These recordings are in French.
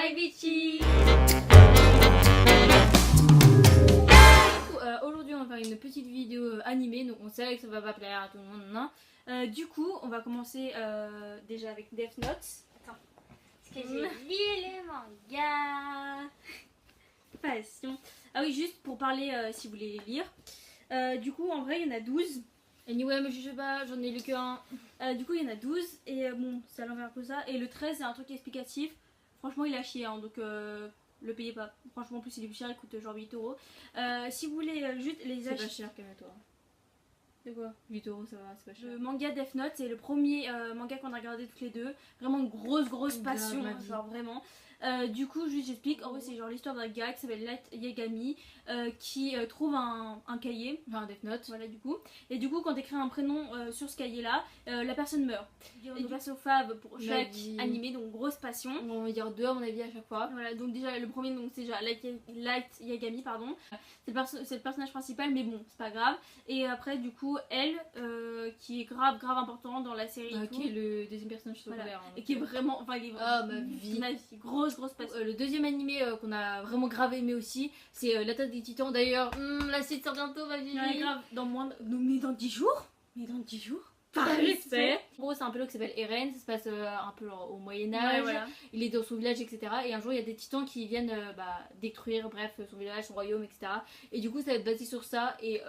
Hi Vichy. Aujourd'hui on va faire une petite vidéo animée, donc on sait que ça va pas plaire à tout le monde, non. Du coup on va commencer déjà avec Death Note. Attends, parce que j'ai lu le manga. Passion. Ah oui, juste pour parler si vous voulez les lire. Du coup en vrai il y en a 12. Anyway, mais je sais pas, j'en ai lu que un. Du coup, il y en a 12 et bon, c'est à l'envers que ça. Et le 13, c'est un truc explicatif. Franchement, il a chié, hein, donc le payez pas. Franchement, en plus, il est plus cher, il coûte genre 8 euros. Si vous voulez juste les acheter. C'est pas cher, calme-toi. De quoi 8 euros, ça va, c'est pas cher. Le manga Death Note, c'est le premier manga qu'on a regardé toutes les deux. Vraiment une grosse passion, genre vraiment. Du coup, juste j'explique. En vrai, c'est genre l'histoire d'un gars qui s'appelle Light Yagami qui trouve un cahier, enfin un Death Note, voilà du coup. Et du coup, quand t'écris un prénom sur ce cahier-là, la personne meurt. Et du perso fave pour chaque animé, donc grosse passion. On va dire deux à mon avis à chaque fois. Voilà, donc déjà le premier, donc c'est déjà Light Yagami, pardon. C'est le personnage principal, mais bon, c'est pas grave. Et après, du coup, elle, qui est grave important dans la série. Qui est le deuxième personnage secondaire. Voilà. Et qui est vraiment, enfin, il est vraiment, ma vie, grosse passion. Le deuxième animé qu'on a vraiment grave aimé aussi, c'est l'Attaque des Titans. D'ailleurs, la suite sort bientôt, ma vie. Ouais, grave, mais dans 10 jours. Mais dans 10 jours. Par respect. En gros, c'est un pélo qui s'appelle Eren, ça se passe un peu au Moyen-Âge. Ouais, voilà. Il est dans son village, etc. Et un jour, il y a des titans qui viennent détruire, bref, son village, son royaume, etc. Et du coup, ça va être basé sur ça. Et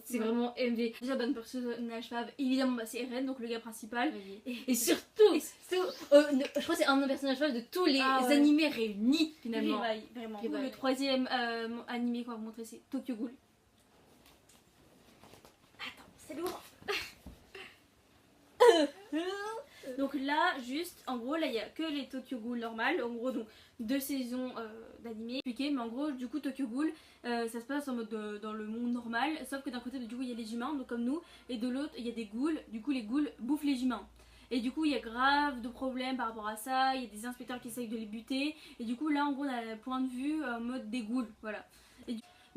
c'est vraiment MV. Déjà, bon personnage fave, évidemment, c'est Eren, donc le gars principal. Oui. Et surtout, je crois que c'est un de nos personnages faves de tous les animés réunis, finalement. Vraiment. Le troisième animé qu'on va vous montrer, c'est Tokyo Ghoul. Attends, c'est lourd. Donc là, juste, en gros, là il y a que les Tokyo Ghoul normales. En gros, donc 2 saisons d'animé. Mais en gros, du coup, Tokyo Ghoul, ça se passe en mode dans le monde normal. Sauf que d'un côté, du coup, il y a les humains, donc comme nous. Et de l'autre, il y a des ghouls. Du coup, les ghouls bouffent les humains. Et du coup, il y a grave de problèmes par rapport à ça. Il y a des inspecteurs qui essayent de les buter. Et du coup, là, en gros, on a le point de vue en mode des ghouls. Voilà.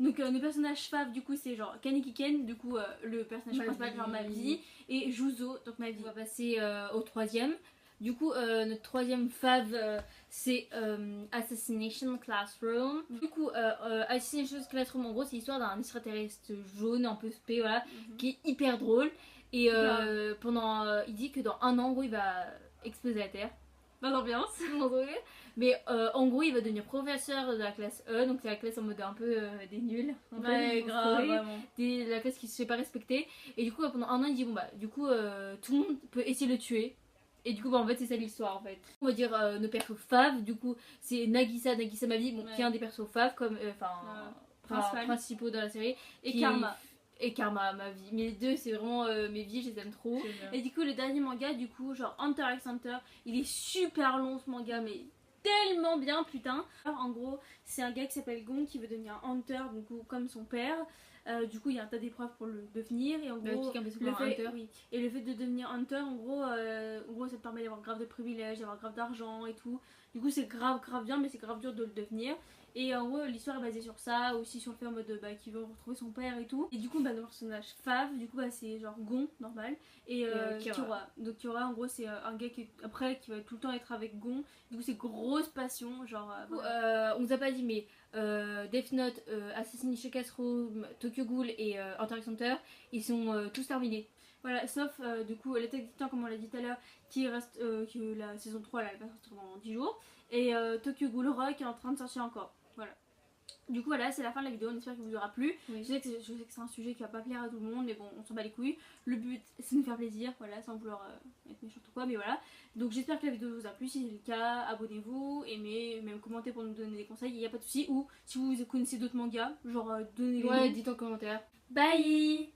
Donc nos personnages faves du coup c'est genre Kaneki Ken, du coup le personnage principal genre ma vie, et Juzo, donc ma vie. On va passer au troisième. Du coup notre troisième fave c'est Assassination Classroom. Du coup Assassination Classroom en gros c'est l'histoire d'un extraterrestre jaune un peu spé, voilà, qui est hyper drôle. Et il dit que dans un an en gros il va exploser la Terre. Pas d'ambiance. Mais en gros il va devenir professeur de la classe E, donc c'est la classe en mode un peu des nuls. Ouais, grave, vraiment. La classe qui se fait pas respecter. Et du coup pendant un an il dit bon bah du coup tout le monde peut essayer de le tuer. Et du coup en fait c'est ça l'histoire en fait. On va dire nos persos faves, du coup c'est Nagisa ma vie, bon, qui est un des persos faves comme principaux dans la série. Et Karma. Et Karma, ma vie. Mais les deux, c'est vraiment mes vies, je les aime trop. Et du coup, le dernier manga, du coup, genre Hunter x Hunter, il est super long ce manga, mais tellement bien, putain. Alors, en gros, c'est un gars qui s'appelle Gon qui veut devenir Hunter, du coup, comme son père. Du coup, il y a un tas d'épreuves pour le devenir. Et en gros, le fait de devenir Hunter, en gros, ça te permet d'avoir grave de privilèges, d'avoir grave d'argent et tout. Du coup, c'est grave bien, mais c'est grave dur de le devenir. Et en gros, l'histoire est basée sur ça, aussi sur le fait en mode qu'il veut retrouver son père et tout. Et du coup, le personnage fave, du coup, c'est genre Gon, normal. Et Kira. Donc Kira, en gros, c'est un gars qui va tout le temps être avec Gon. Du coup, c'est grosse passion, genre. On nous a pas dit, mais Death Note, Assassination Classroom, Tokyo Ghoul et Hunter x Hunter, ils sont tous terminés. Voilà, sauf du coup l'Attaque des Titans, comme on l'a dit tout à l'heure, qui reste que la saison 3 là, elle va sortir dans 10 jours. Et Tokyo Ghoul Rock est en train de sortir encore. Voilà. Du coup voilà, c'est la fin de la vidéo, on espère qu'il vous aura plu. Oui. Je sais que c'est un sujet qui va pas plaire à tout le monde, mais bon, on s'en bat les couilles. Le but c'est de nous faire plaisir, voilà, sans vouloir être méchant ou quoi, mais voilà. Donc j'espère que la vidéo vous a plu, si c'est le cas, abonnez-vous, aimez, même commentez pour nous donner des conseils, il n'y a pas de souci. Ou si vous connaissez d'autres mangas, genre donnez-les. Ouais, dites en commentaire. Bye.